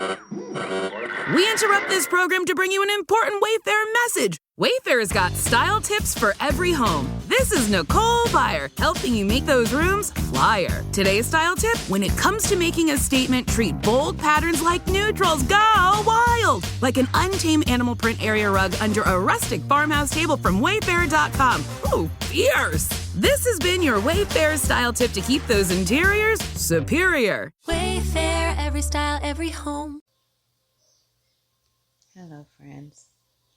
We interrupt this program to bring you an important Wayfair message. Wayfair's got style tips for every home. This is Nicole Byer, helping you make those rooms flyer. Today's style tip: when it comes to making a statement, treat bold patterns like neutrals. Go wild! Like an untamed animal print area rug under a rustic farmhouse table from Wayfair.com. Ooh, fierce! This has been your Wayfair style tip to keep those interiors superior. Wayfair, every style, every home. Hello, friends.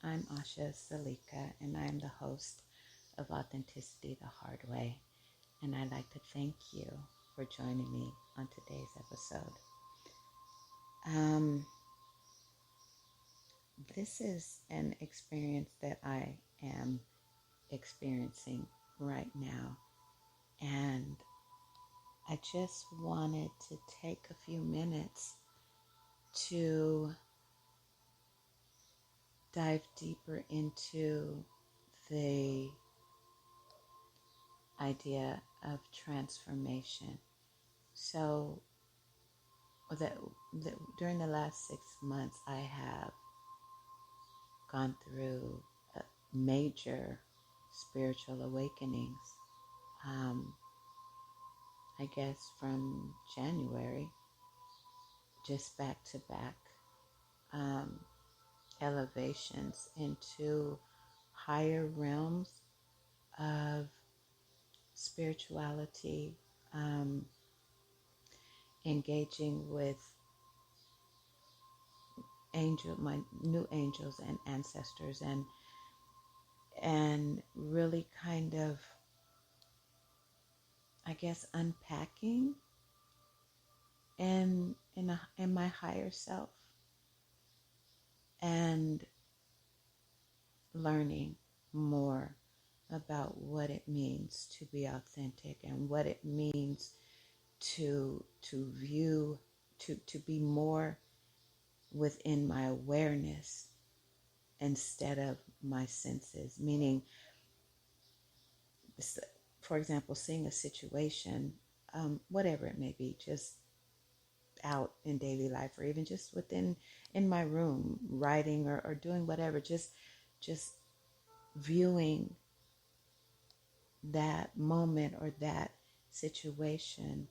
I'm Asha Salika, and I am the host of Authenticity the Hard Way. And I'd like to thank you for joining me on today's episode. This is an experience that I am experiencing right now. And I just wanted to take a few minutes to dive deeper into the idea of transformation. So during the last 6 months, I have gone through major spiritual awakenings. I guess from January, just back to back. Elevations into higher realms of spirituality, engaging with my new angels and ancestors, and really kind of, I guess, unpacking in my higher self. And learning more about what it means to be authentic and what it means to be more within my awareness instead of my senses. Meaning, for example, seeing a situation, whatever it may be, just out in daily life, or even just in my room, writing or doing whatever, just viewing that moment or that situation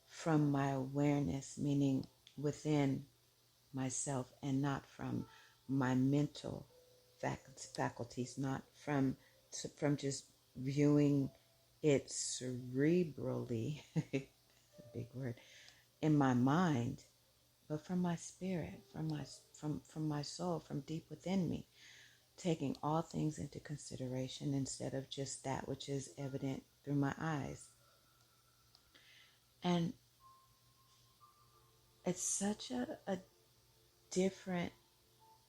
from my awareness, meaning within myself, and not from my mental faculties, not from just viewing it cerebrally, a big word, in my mind, but from my spirit, from my soul, from deep within me, taking all things into consideration instead of just that which is evident through my eyes. And it's such a different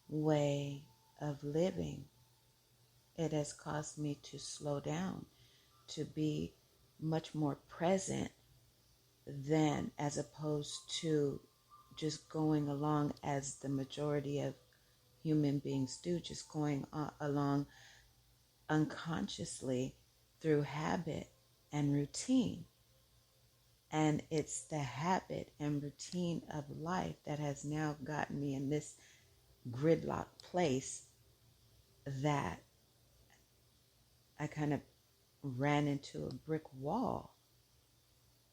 way of living. It has caused me to slow down, to be much more present than, as opposed to just going along as the majority of human beings do, just going along unconsciously through habit and routine. And it's the habit and routine of life that has now gotten me in this gridlock place that I kind of ran into a brick wall.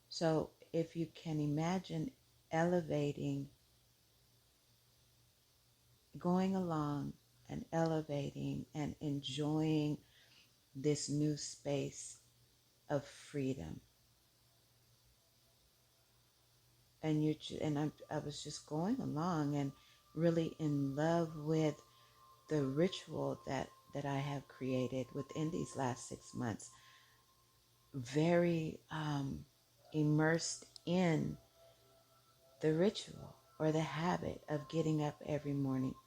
So if you can imagine elevating, going along and elevating and enjoying this new space of freedom. And I was just going along and really in love with the ritual that I have created within these last 6 months. Very immersed in the ritual or the habit of getting up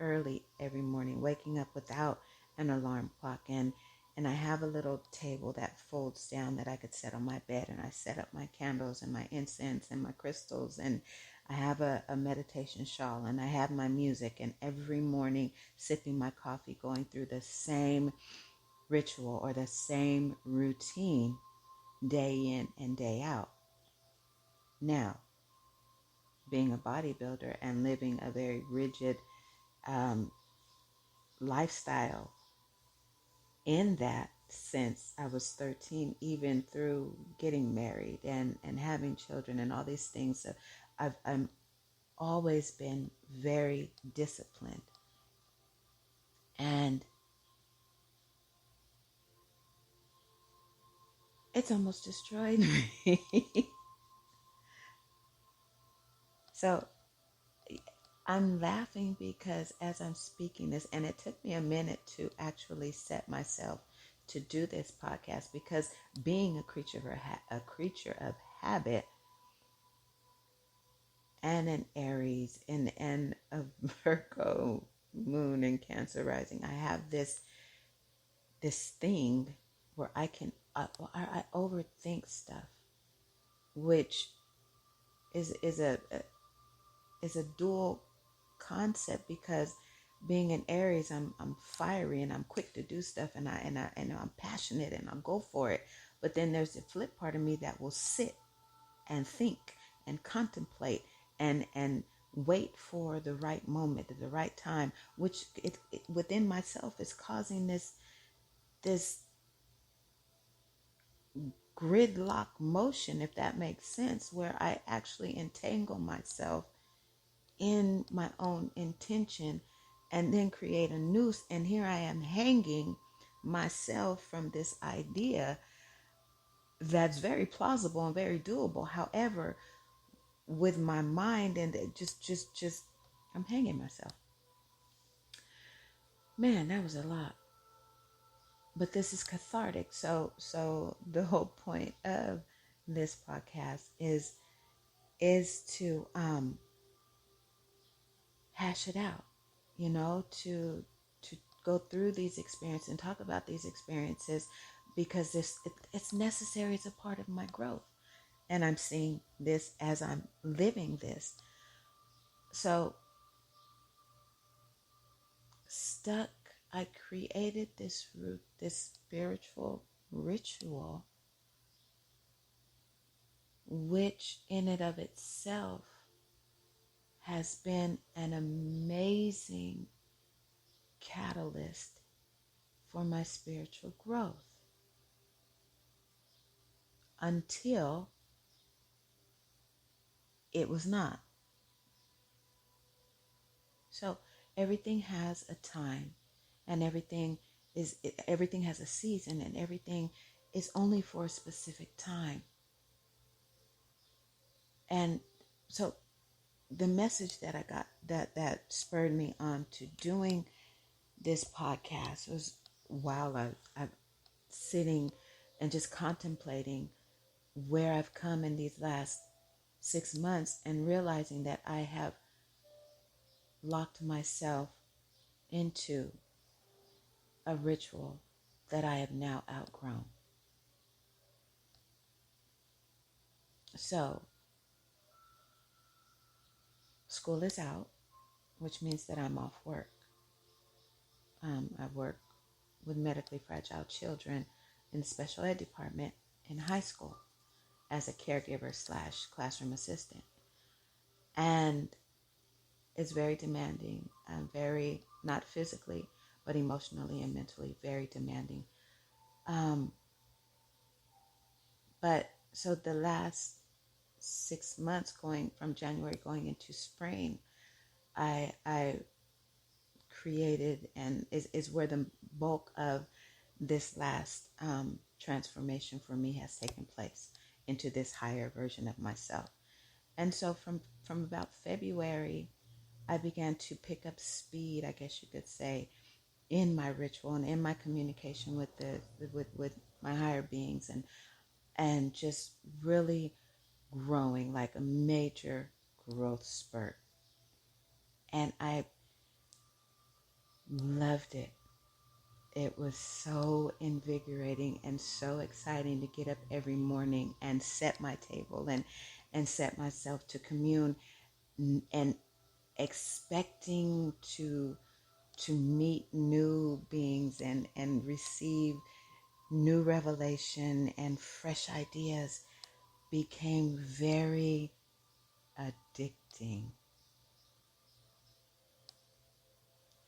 early every morning, waking up without an alarm clock. And I have a little table that folds down that I could set on my bed, and I set up my candles and my incense and my crystals, and I have a meditation shawl, and I have my music, and every morning sipping my coffee, going through the same ritual or the same routine day in and day out. Now, being a bodybuilder and living a very rigid um, lifestyle in that since I was 13, even through getting married and having children and all these things. So I'm always been very disciplined. And it's almost destroyed me. So I'm laughing because as I'm speaking this, and it took me a minute to actually set myself to do this podcast, because being a creature of habit, and an Aries and a Virgo moon and Cancer rising, I have this thing where I overthink stuff, which is a dual concept, because being an Aries, I'm fiery and I'm quick to do stuff, and I'm passionate and I'll go for it. But then there's a flip part of me that will sit and think and contemplate and wait for the right moment at the right time, which it within myself is causing this gridlock motion, if that makes sense, where I actually entangle myself in my own intention and then create a noose. And here I am hanging myself from this idea that's very plausible and very doable. However, with my mind and just I'm hanging myself. Man, that was a lot. But this is cathartic. So the whole point of this podcast is to hash it out, to go through these experiences and talk about these experiences, because it's necessary. It's a part of my growth. And I'm seeing this as I'm living this. So stuck, I created this spiritual ritual, which in and of itself has been an amazing catalyst for my spiritual growth, until it was not. So everything has a time, and everything has a season, and everything is only for a specific time. And so the message that I got that spurred me on to doing this podcast was, while I'm sitting and just contemplating where I've come in these last 6 months, and realizing that I have locked myself into a ritual that I have now outgrown. So school is out, which means that I'm off work. I work with medically fragile children in the special ed department in high school as a caregiver / classroom assistant. And it's very demanding. I'm very, not physically, but emotionally and mentally very demanding. But so the last 6 months, going from January going into spring, I created, and is where the bulk of this last transformation for me has taken place, into this higher version of myself. And so from about February, I began to pick up speed, I guess you could say, in my ritual and in my communication with my higher beings, and just really growing, like a major growth spurt. And I loved it. It was so invigorating and so exciting to get up every morning and set my table and set myself to commune, and expecting to meet new beings and receive new revelation and fresh ideas became very addicting.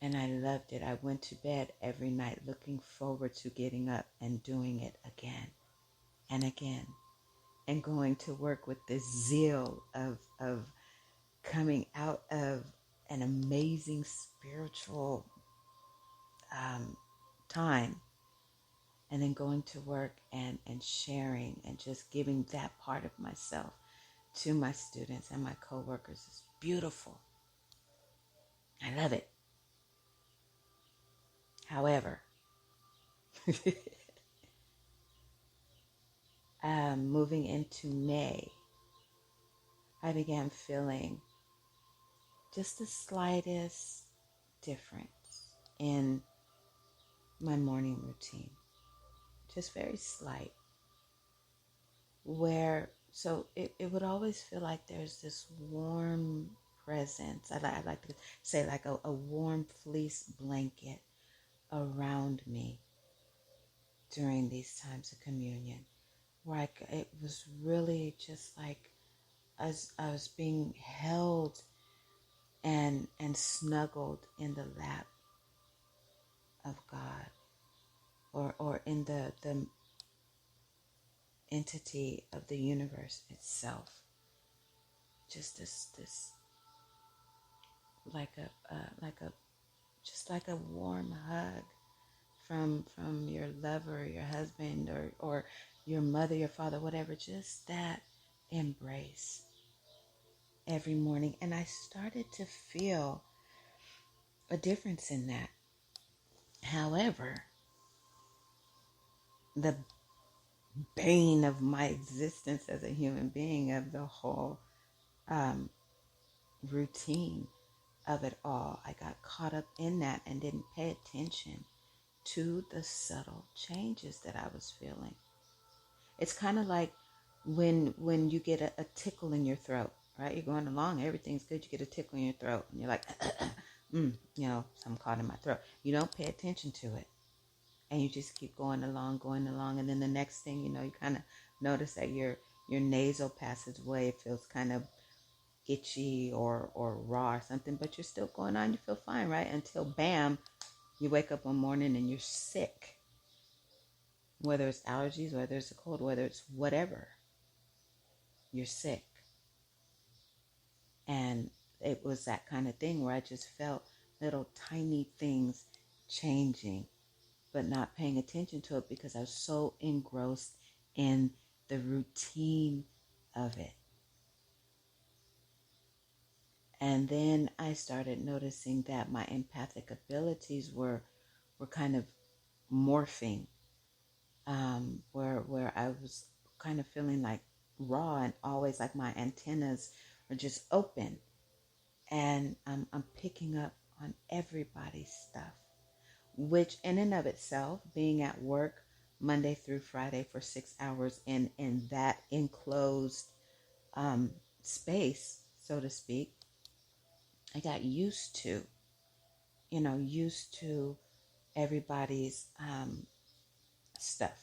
And I loved it. I went to bed every night looking forward to getting up and doing it again and again, and going to work with this zeal of coming out of an amazing spiritual time, and then going to work and sharing and just giving that part of myself to my students and my coworkers is beautiful. I love it. However, moving into May, I began feeling just the slightest difference in my morning routine. Just very slight. So it would always feel like there's this warm presence. I like to say like a warm fleece blanket around me during these times of communion, where it was really just like as I was being held and snuggled in the lap of God, or in the entity of the universe itself. Just this like a just like a warm hug from your lover, your husband, or your mother, your father, whatever. Just that embrace every morning, and I started to feel a difference in that. However, the bane of my existence as a human being, of the whole routine of it all, I got caught up in that and didn't pay attention to the subtle changes that I was feeling. It's kind of like when you get a tickle in your throat, right? You're going along, everything's good, you get a tickle in your throat, and you're like, something caught in my throat. You don't pay attention to it, and you just keep going along, and then the next thing you know, you kind of notice that your nasal passageway feels kind of itchy or raw or something, but you're still going on, you feel fine, right? Until bam, you wake up one morning and you're sick. Whether it's allergies, whether it's a cold, whether it's whatever, you're sick. And it was that kind of thing where I just felt little tiny things changing, but not paying attention to it because I was so engrossed in the routine of it. And then I started noticing that my empathic abilities were kind of morphing, where I was kind of feeling like raw and always like my antennas are just open, and I'm picking up on everybody's stuff, which in and of itself, being at work Monday through Friday for 6 hours in that enclosed space, so to speak, I got used to everybody's stuff.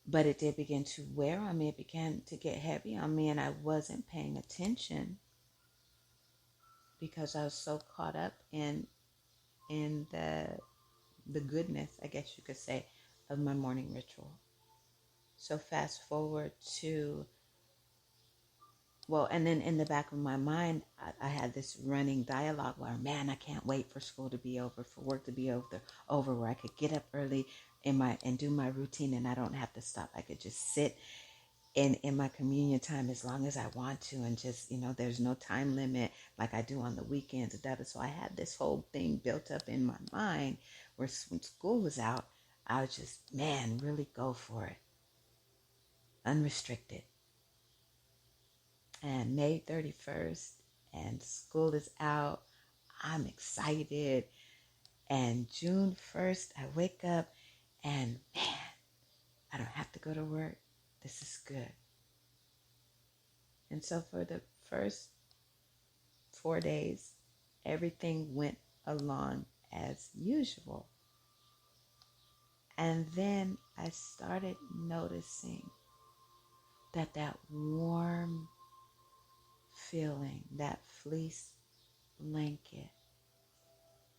But it did begin to wear on me. It began to get heavy on me, and I wasn't paying attention because I was so caught up in the goodness, I guess you could say, of my morning ritual. So fast forward to, and then in the back of my mind, I had this running dialogue where, man, I can't wait for school to be over, for work to be over, where I could get up early and do my routine, and I don't have to stop. I could just sit in my communion time as long as I want to, and just, there's no time limit like I do on the weekends. So I had this whole thing built up in my mind where when school was out, I would just, man, really go for it. Unrestricted. And May 31st, and school is out. I'm excited. And June 1st, I wake up and, man, I don't have to go to work. This is good. And so for the first 4 days, everything went along as usual. And then I started noticing that warm feeling, that fleece blanket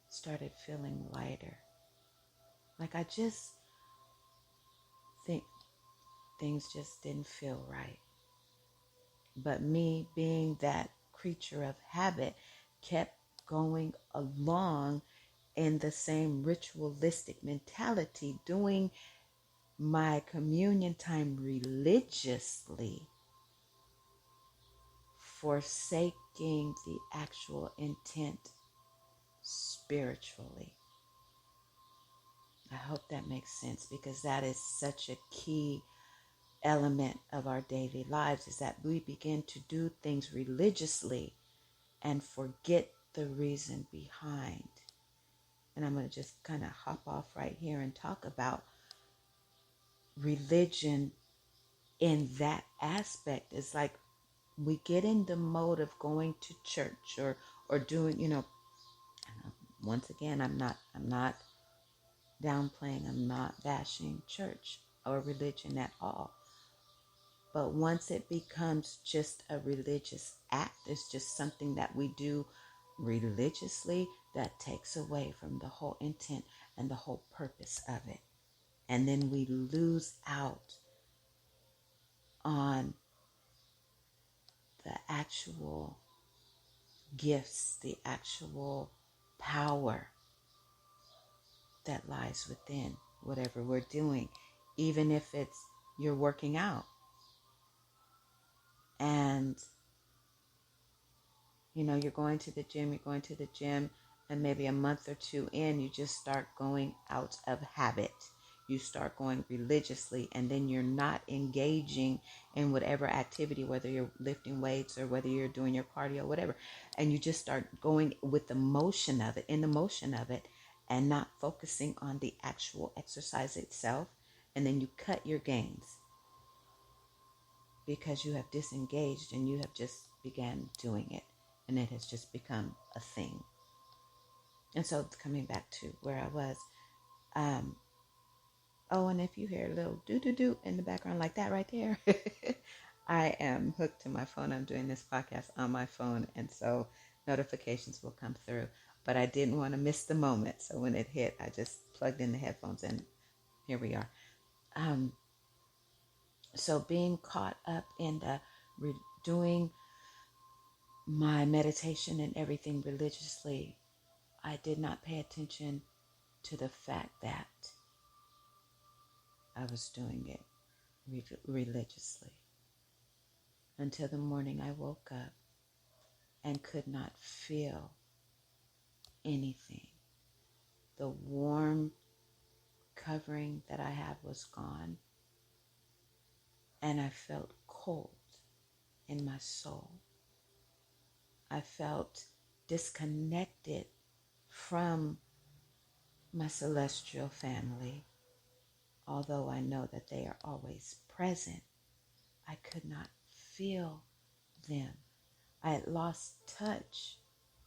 started feeling lighter. Like I just think things just didn't feel right. But me being that creature of habit kept going along in the same ritualistic mentality, doing my communion time religiously, forsaking the actual intent spiritually. I hope that makes sense, because that is such a key element of our daily lives, is that we begin to do things religiously and forget the reason behind. And I'm going to just kind of hop off right here and talk about religion in that aspect. It's like we get in the mode of going to church or doing, once again, I'm not downplaying, I'm not bashing church or religion at all. But once it becomes just a religious act, it's just something that we do religiously, that takes away from the whole intent and the whole purpose of it. And then we lose out on the actual gifts, the actual power that lies within whatever we're doing. Even if it's you're working out and you're going to the gym, and maybe a month or two in, you just start going out of habit. You start going religiously, and then you're not engaging in whatever activity, whether you're lifting weights or whether you're doing your cardio, whatever. And you just start going with the motion of it, and not focusing on the actual exercise itself. And then you cut your gains because you have disengaged and you have just began doing it. And it has just become a thing. And so coming back to where I was, and if you hear a little do in the background like that right there, I am hooked to my phone. I'm doing this podcast on my phone, and so notifications will come through. But I didn't want to miss the moment, so when it hit, I just plugged in the headphones, and here we are. So being caught up in the doing my meditation and everything religiously, I did not pay attention to the fact that I was doing it religiously until the morning I woke up and could not feel anything. The warm covering that I had was gone, and I felt cold in my soul. I felt disconnected from my celestial family. Although I know that they are always present, I could not feel them. I had lost touch.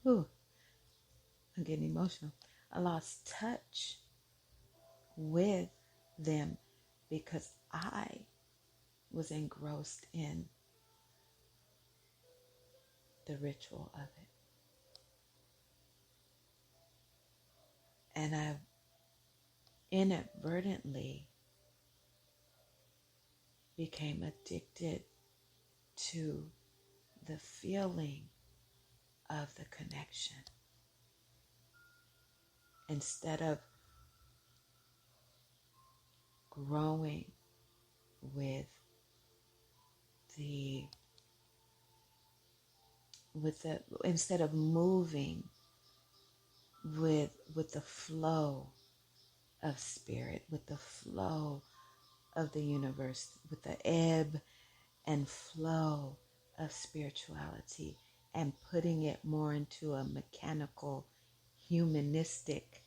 I'm getting emotional. I lost touch with them because I was engrossed in the ritual of it. And I inadvertently became addicted to the feeling of the connection. Instead of growing instead of moving with the flow of spirit, with the flow of the universe, with the ebb and flow of spirituality, and putting it more into a mechanical, humanistic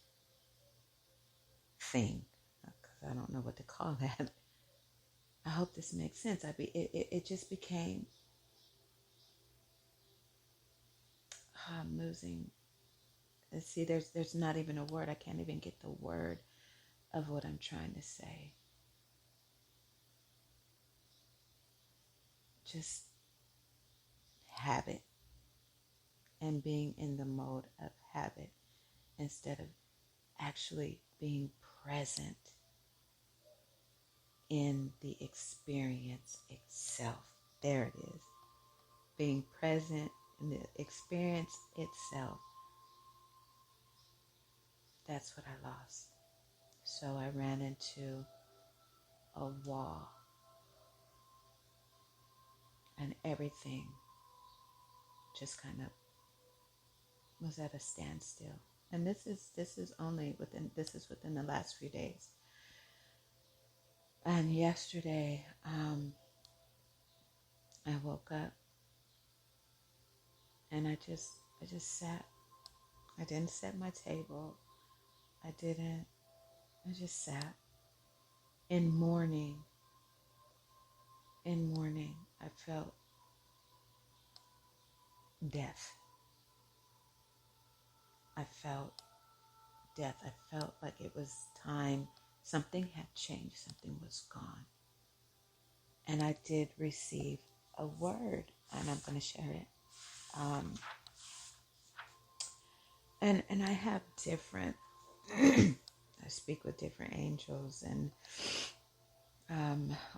thing. Because I don't know what to call that. I hope this makes sense. It just became, I'm losing. See, there's not even a word. I can't even get the word of what I'm trying to say. Just habit and being in the mode of habit instead of actually being present in the experience itself. There it is. Being present in the experience itself. That's what I lost. So I ran into a wall and everything just kind of was at a standstill. And this is within the last few days. And yesterday, I woke up and I just sat. I didn't set my table. I just sat in mourning. I felt death. I felt death. I felt like it was time. Something had changed. Something was gone. And I did receive a word, and I'm going to share it. And I have different, I speak with different angels and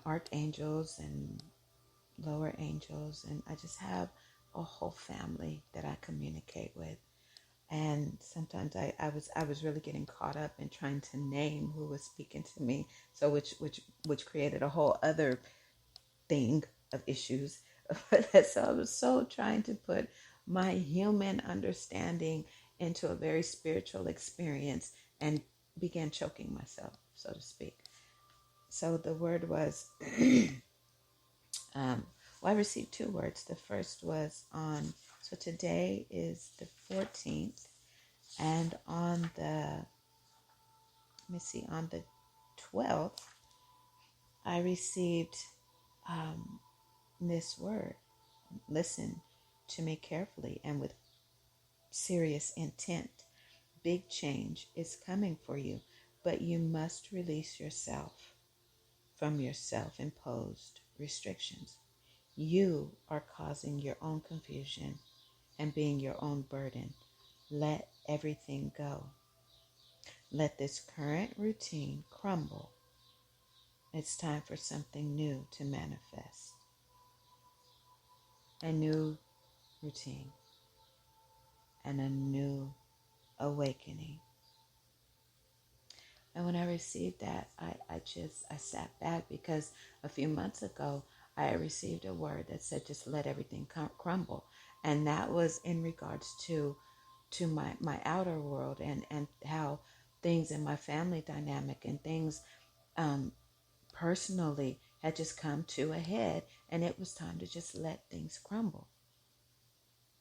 archangels and lower angels, and I just have a whole family that I communicate with. And sometimes I was really getting caught up in trying to name who was speaking to me, so which created a whole other thing of issues. So I was so trying to put my human understanding into a very spiritual experience and began choking myself, so to speak. So the word was, well, I received two words. The first was so today is the 14th, and on the 12th, I received this word. Listen to me carefully and with serious intent. Big change is coming for you, but you must release yourself from your self-imposed restrictions. You are causing your own confusion and being your own burden. Let everything go. Let this current routine crumble. It's time for something new to manifest. A new routine and a new awakening. And when I received that, I sat back, because a few months ago, I received a word that said, just let everything crumble. And that was in regards to my outer world and how things in my family dynamic and things personally had just come to a head, and it was time to just let things crumble.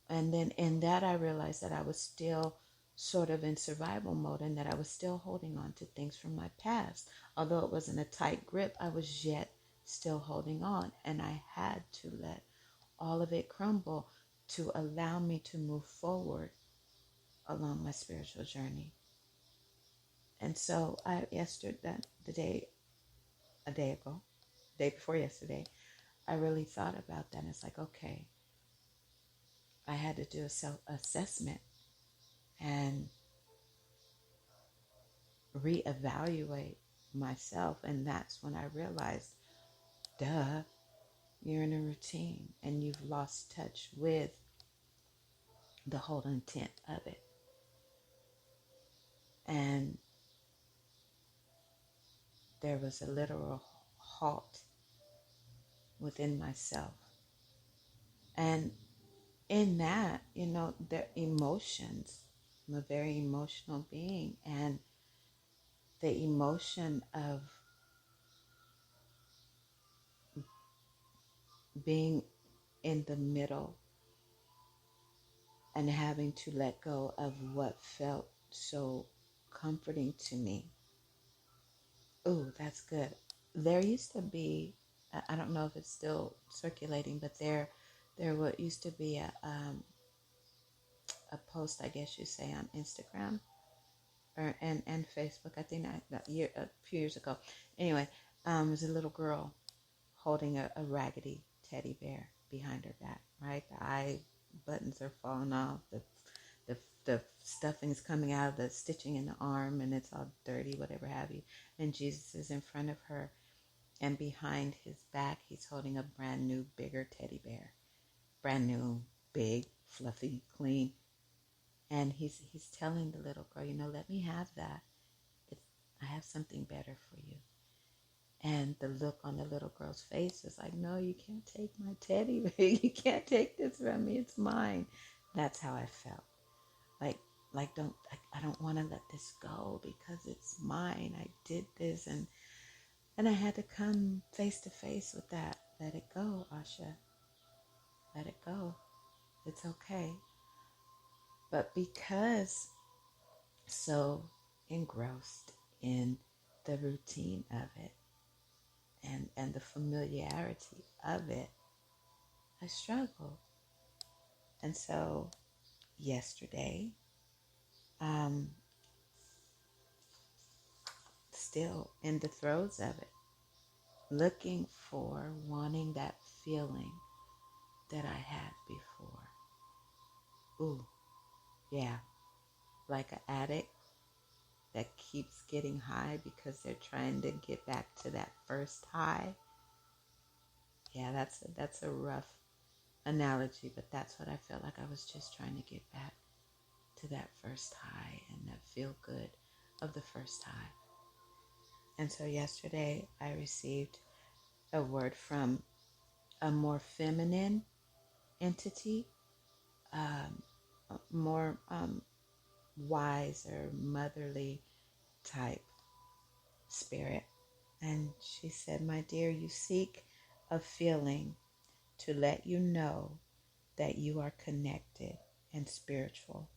And then in that, I realized that I was still sort of in survival mode and that I was still holding on to things from my past. Although it wasn't a tight grip, I was yet still holding on, and I had to let all of it crumble to allow me to move forward along my spiritual journey. And so a day before yesterday, I really thought about that. And it's like, okay, I had to do a self-assessment and reevaluate myself. And that's when I realized, you're in a routine and you've lost touch with the whole intent of it. And there was a literal halt within myself. And in that, the emotions, I'm a very emotional being, and the emotion of being in the middle and having to let go of what felt so comforting to me. Ooh, that's good. There used to be, I don't know if it's still circulating, but there used to be a post, I guess you say, on Instagram and Facebook. I think a few years ago. Anyway, there's a little girl holding a raggedy teddy bear behind her back, right? The eye buttons are falling off. The stuffing's coming out of the stitching in the arm, and it's all dirty, whatever have you. And Jesus is in front of her, and behind his back, he's holding a brand new, bigger teddy bear. Brand new, big, fluffy, clean. And he's telling the little girl, let me have that. I have something better for you. And the look on the little girl's face is like, no, you can't take my teddy bear. You can't take this from me. It's mine. That's how I felt. I don't want to let this go because it's mine. I did this, and I had to come face to face with that. Let it go, Asha. Let it go. It's okay. But because so engrossed in the routine of it and the familiarity of it, I struggled. And so yesterday, still in the throes of it, looking for, wanting that feeling that I had before. Ooh, yeah, like an addict that keeps getting high because they're trying to get back to that first high. Yeah, that's a rough analogy, but that's what I felt like. I was just trying to get back to that first high and that feel good of the first high. And so yesterday I received a word from a more feminine entity, more wise or motherly type spirit. And she said, my dear, you seek a feeling to let you know that you are connected and spiritual.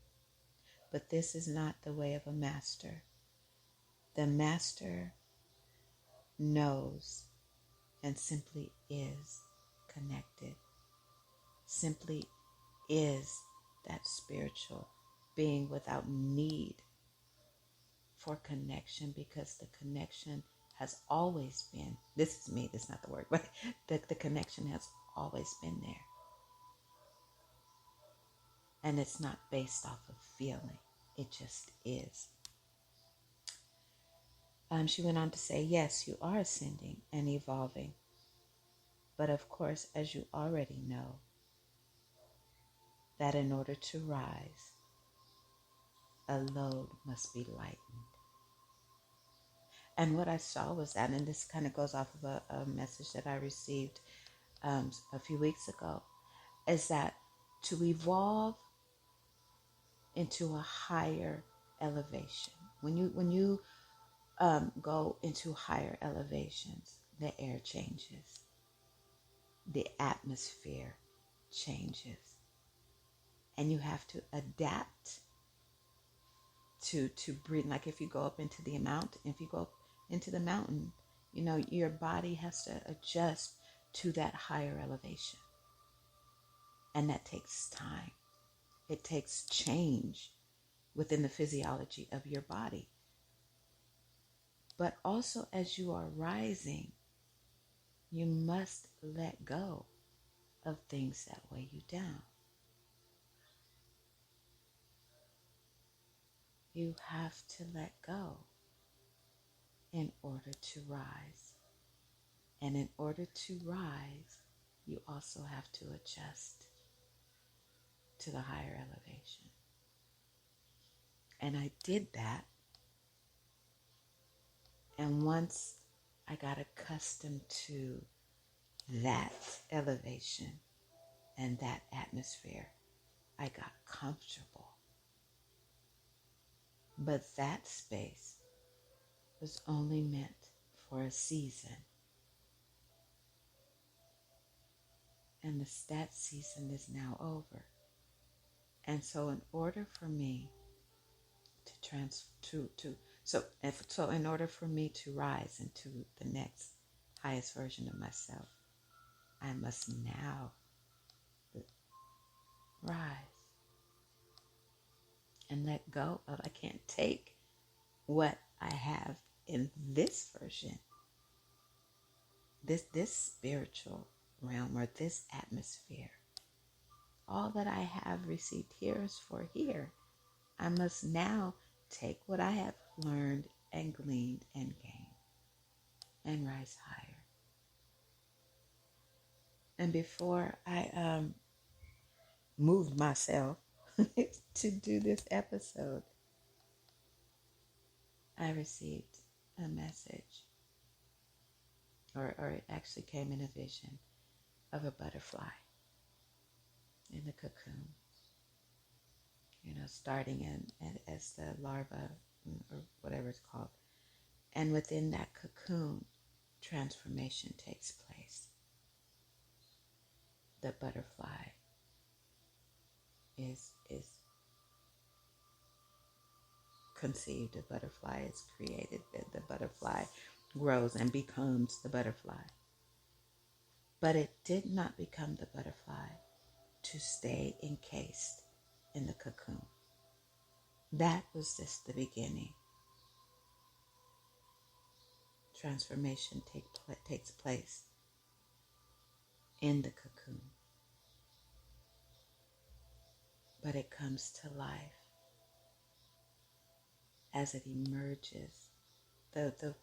But this is not the way of a master. The master knows and simply is connected. Simply is that spiritual being without need for connection, because the connection has always been, this is me, this is not the word, but the connection has always been there. And it's not based off of feeling. It just is. She went on to say, yes, you are ascending and evolving. But of course, as you already know, that in order to rise, a load must be lightened. And what I saw was that, and this kind of goes off of a message that I received a few weeks ago, is that to evolve into a higher elevation, when you go into higher elevations, the air changes, the atmosphere changes, and you have to adapt to breathe. Like if you go up into the mountain, your body has to adjust to that higher elevation, and that takes time. It takes change within the physiology of your body. But also, as you are rising, you must let go of things that weigh you down. You have to let go in order to rise. And in order to rise, you also have to adjust to the higher elevation. And I did that. And once I got accustomed to that elevation and that atmosphere, I got comfortable. But that space was only meant for a season. And that season is now over. And so in order for me in order for me to rise into the next highest version of myself, I must now rise and let go of, I can't take what I have in this version, this spiritual realm or this atmosphere. All that I have received here is for here. I must now take what I have learned and gleaned and gained and rise higher. And before I moved myself to do this episode, I received a message, or it actually came in a vision of a butterfly in the cocoon, starting as the larva or whatever it's called. And within that cocoon, transformation takes place. The butterfly is conceived, the butterfly is created, the butterfly grows and becomes the butterfly. But it did not become the butterfly to stay encased in the cocoon. That was just the beginning. Transformation takes place in the cocoon. But it comes to life as it emerges. The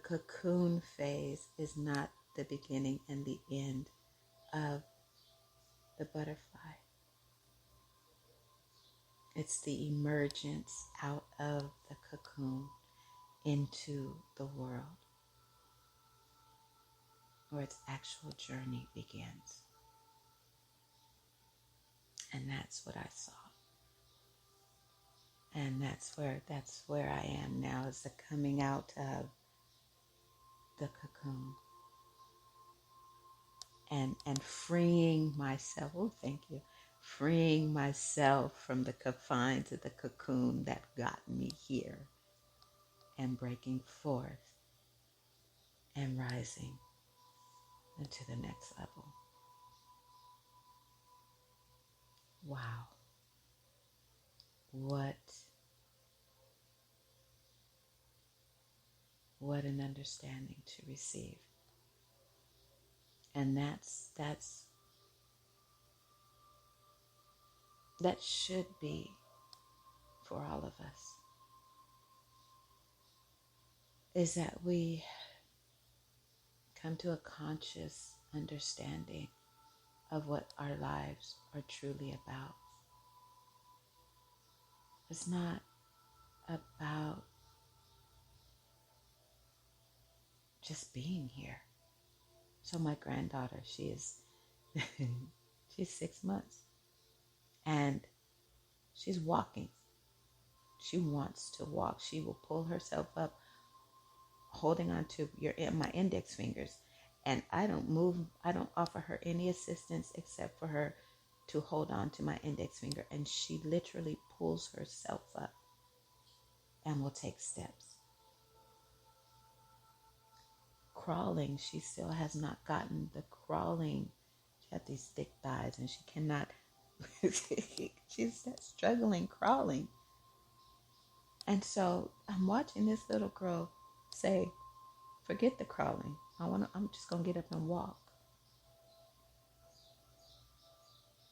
cocoon phase is not the beginning and the end of the butterfly. It's the emergence out of the cocoon into the world, where its actual journey begins. And that's what I saw. And that's where I am now, is the coming out of the cocoon. And freeing myself, thank you, freeing myself from the confines of the cocoon that got me here, and breaking forth and rising into the next level. Wow. What an understanding to receive. And that should be for all of us, is that we come to a conscious understanding of what our lives are truly about. It's not about just being here. So my granddaughter, she's 6 months, and she's walking. She wants to walk. She will pull herself up, holding on to my index fingers, and I don't move. I don't offer her any assistance except for her to hold on to my index finger, and she literally pulls herself up and will take steps. Crawling, she still has not gotten the crawling. She has these thick thighs and she cannot, she's struggling crawling. And so I'm watching this little girl say, forget the crawling. I'm just going to get up and walk.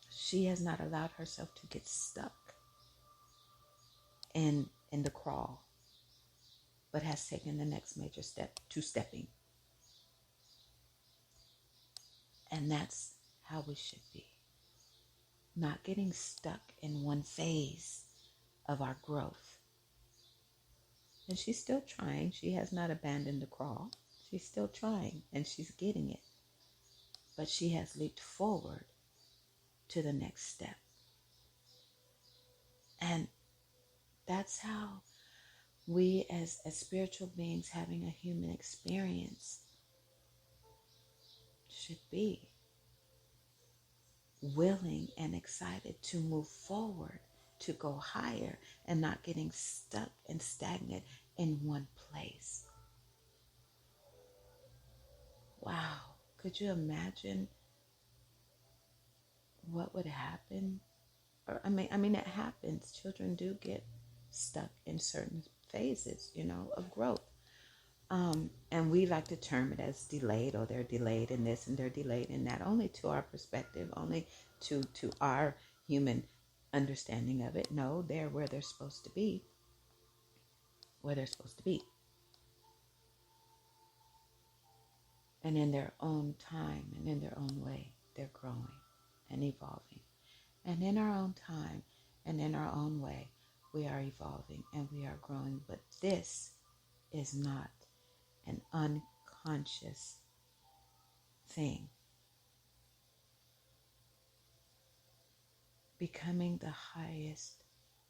She has not allowed herself to get stuck in the crawl, but has taken the next major step to stepping. And that's how we should be. Not getting stuck in one phase of our growth. And she's still trying. She has not abandoned the crawl. She's still trying, and she's getting it. But she has leaped forward to the next step. And that's how we as spiritual beings having a human experience should be. Willing and excited to move forward, to go higher, and not getting stuck and stagnant in one place. Wow. Could you imagine what would happen? Or I mean it happens. Children do get stuck in certain phases, of growth. And we like to term it as delayed, or they're delayed in this and they're delayed in that, only to our perspective, only to our human understanding of it. No, they're where they're supposed to be, where they're supposed to be. And in their own time and in their own way, they're growing and evolving. And in our own time and in our own way, we are evolving and we are growing. But this is not an unconscious thing. Becoming the highest,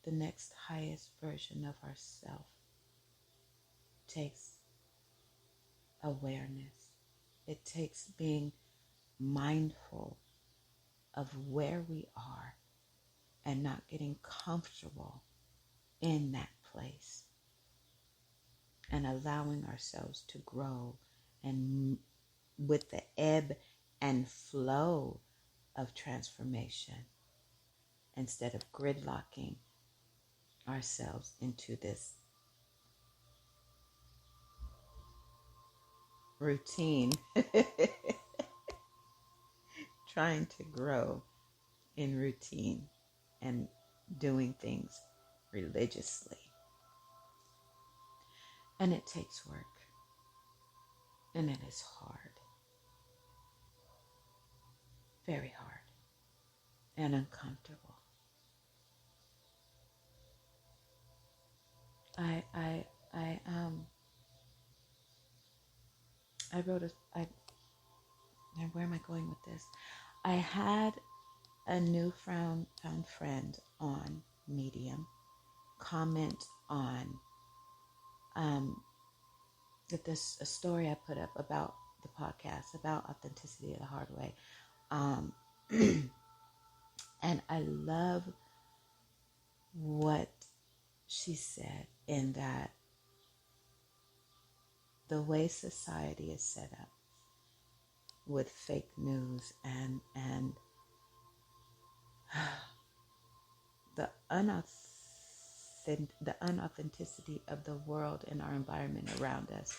the next highest version of ourself takes awareness. It takes being mindful of where we are and not getting comfortable in that place and allowing ourselves to grow and with the ebb and flow of transformation instead of gridlocking ourselves into this routine, trying to grow in routine and doing things religiously. And it takes work. And it is hard. Very hard. And uncomfortable. I wrote where am I going with this? I had a newfound friend on Medium comment on a story I put up about the podcast, about authenticity the hard way. And I love what she said, in that the way society is set up with fake news and the unauthenticity of the world and our environment around us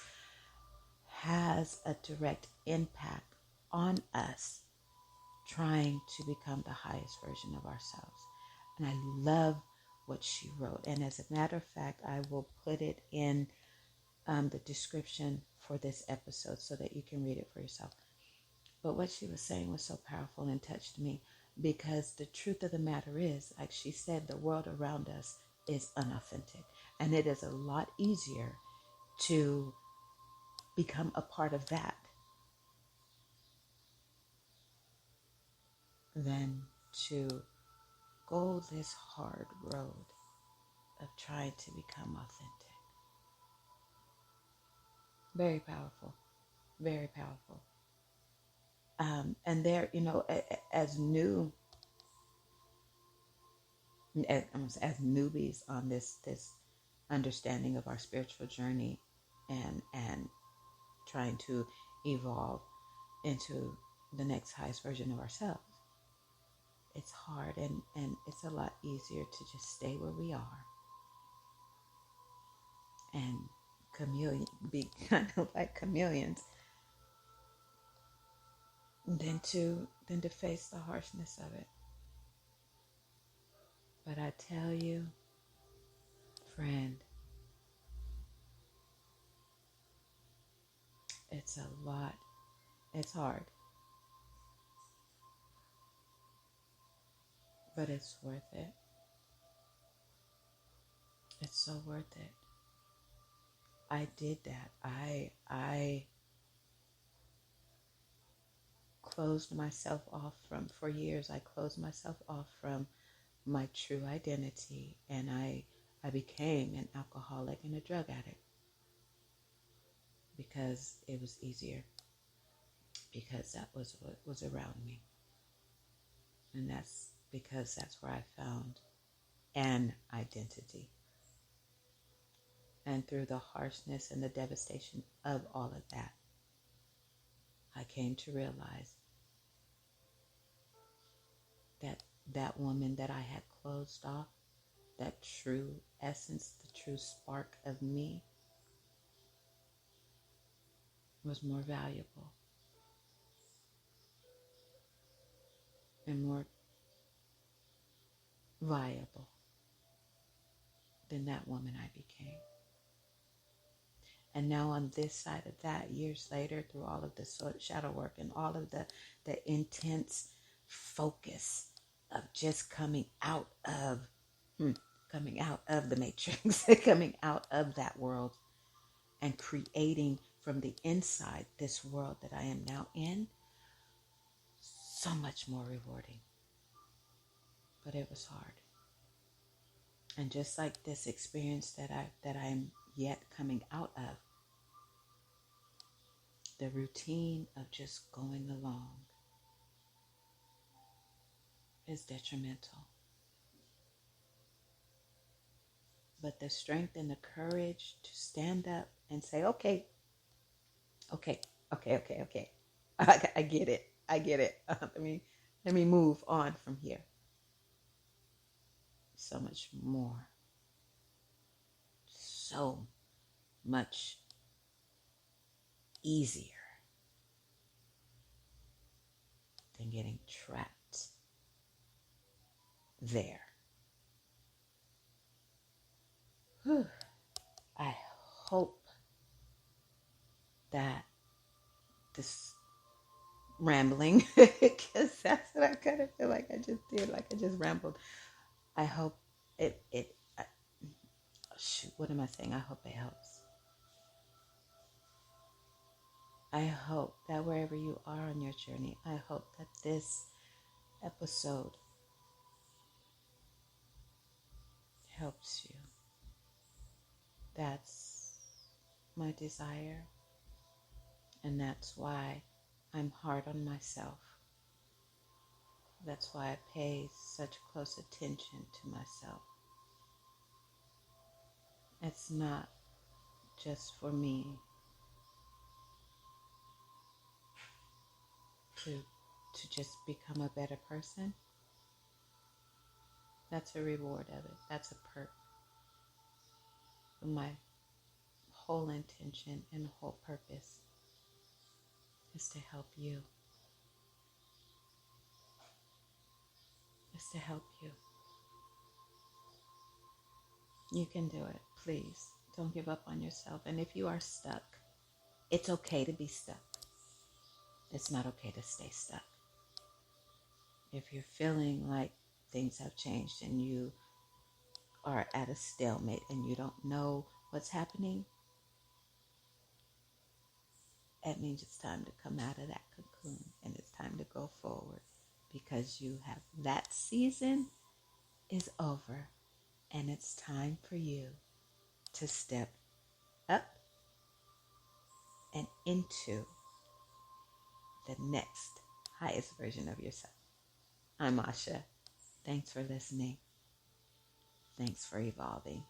has a direct impact on us trying to become the highest version of ourselves. And I love what she wrote. And as a matter of fact, I will put it in the description for this episode so that you can read it for yourself. But what she was saying was so powerful and touched me, because the truth of the matter is, like she said, the world around us is unauthentic. And it is a lot easier to become a part of that than to go this hard road of trying to become authentic. Very powerful. Very powerful. And there, as newbies on this understanding of our spiritual journey and trying to evolve into the next highest version of ourselves, it's hard, and it's a lot easier to just stay where we are and be kind of like chameleons than to face the harshness of it. But I tell you, friend, it's a lot. It's hard. But it's worth it. It's so worth it. I did that. I closed myself off for years. I closed myself off from my true identity, and I became an alcoholic and a drug addict because it was easier, because that was what was around me, and that's because that's where I found an identity. And through the harshness and the devastation of all of that, I came to realize that that woman that I had closed off, that true essence, the true spark of me, was more valuable and more viable than that woman I became. And now on this side of that, years later, through all of the shadow work and all of the intense focus of just coming out of the matrix, coming out of that world and creating from the inside this world that I am now in, so much more rewarding. But it was hard. And just like this experience that I'm yet coming out of, the routine of just going along is detrimental. But the strength and the courage to stand up and say, okay. I get it. Let me move on from here. So much more. So much easier than getting trapped there. Whew. I hope that this rambling, because that's what I kind of feel like I just did, like I just rambled. I hope what am I saying? I hope it helps. I hope that wherever you are on your journey, I hope that this episode helps you. That's my desire. And that's why I'm hard on myself. That's why I pay such close attention to myself. It's not just for me to just become a better person. That's a reward of it. That's a perk. But my whole intention and whole purpose is to help you. Is to help you. You can do it. Please don't give up on yourself. And if you are stuck, it's okay to be stuck. It's not okay to stay stuck. If you're feeling like things have changed and you are at a stalemate and you don't know what's happening, that means it's time to come out of that cocoon and it's time to go forward, because you have that season is over and it's time for you to step up and into the next highest version of yourself. I'm Asha. Thanks for listening. Thanks for evolving.